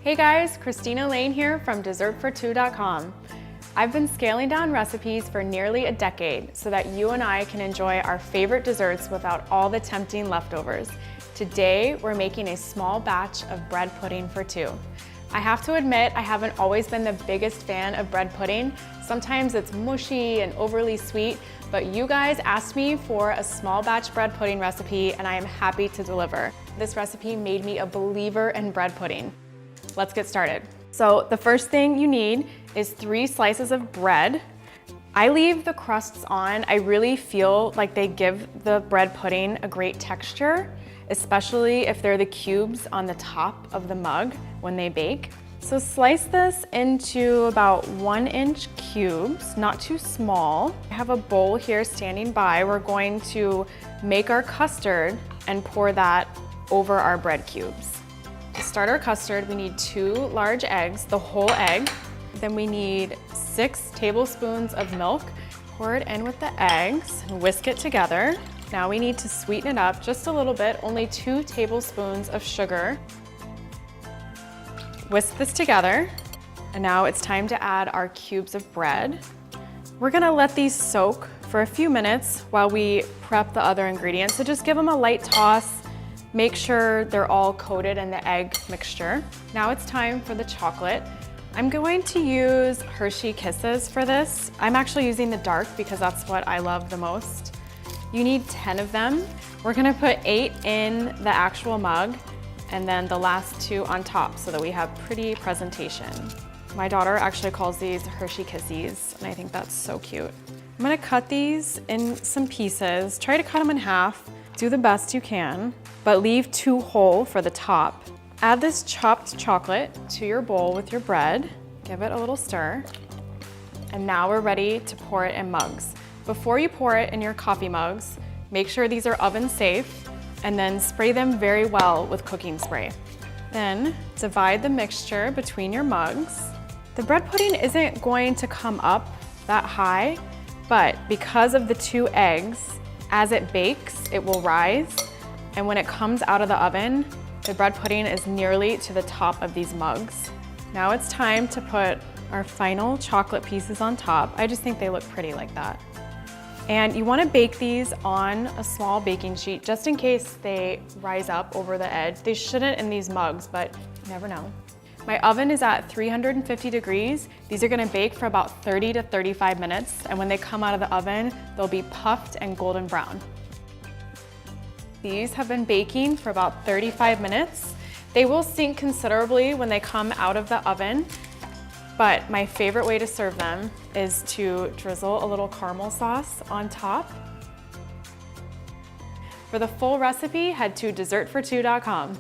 Hey guys, Christina Lane here from dessertfor2.com. I've been scaling down recipes for nearly a decade so that you and I can enjoy our favorite desserts without all the tempting leftovers. Today, we're making a small batch of bread pudding for two. I have to admit, I haven't always been the biggest fan of bread pudding. Sometimes it's mushy and overly sweet, but you guys asked me for a small batch bread pudding recipe and I am happy to deliver. This recipe made me a believer in bread pudding. Let's get started. So the first thing you need is 3 slices of bread. I leave the crusts on. I really feel like they give the bread pudding a great texture, especially if they're the cubes on the top of the mug when they bake. So slice this into about 1-inch cubes, not too small. I have a bowl here standing by. We're going to make our custard and pour that over our bread cubes. To start our custard, we need 2 large eggs, the whole egg. Then we need 6 tablespoons of milk. Pour it in with the eggs and whisk it together. Now we need to sweeten it up just a little bit, only 2 tablespoons of sugar. Whisk this together. And now it's time to add our cubes of bread. We're gonna let these soak for a few minutes while we prep the other ingredients. So just give them a light toss. Make sure they're all coated in the egg mixture. Now it's time for the chocolate. I'm going to use Hershey Kisses for this. I'm actually using the dark because that's what I love the most. You need 10 of them. We're gonna put 8 in the actual mug and then the last 2 on top so that we have pretty presentation. My daughter actually calls these Hershey Kisses and I think that's so cute. I'm gonna cut these in some pieces. Try to cut them in half. Do the best you can, but leave 2 whole for the top. Add this chopped chocolate to your bowl with your bread. Give it a little stir. And now we're ready to pour it in mugs. Before you pour it in your coffee mugs, make sure these are oven safe and then spray them very well with cooking spray. Then divide the mixture between your mugs. The bread pudding isn't going to come up that high, but because of the 2 eggs, as it bakes, it will rise. And when it comes out of the oven, the bread pudding is nearly to the top of these mugs. Now it's time to put our final chocolate pieces on top. I just think they look pretty like that. And you want to bake these on a small baking sheet just in case they rise up over the edge. They shouldn't in these mugs, but you never know. My oven is at 350 degrees. These are gonna bake for about 30 to 35 minutes, and when they come out of the oven, they'll be puffed and golden brown. These have been baking for about 35 minutes. They will sink considerably when they come out of the oven, but my favorite way to serve them is to drizzle a little caramel sauce on top. For the full recipe, head to dessertfor2.com.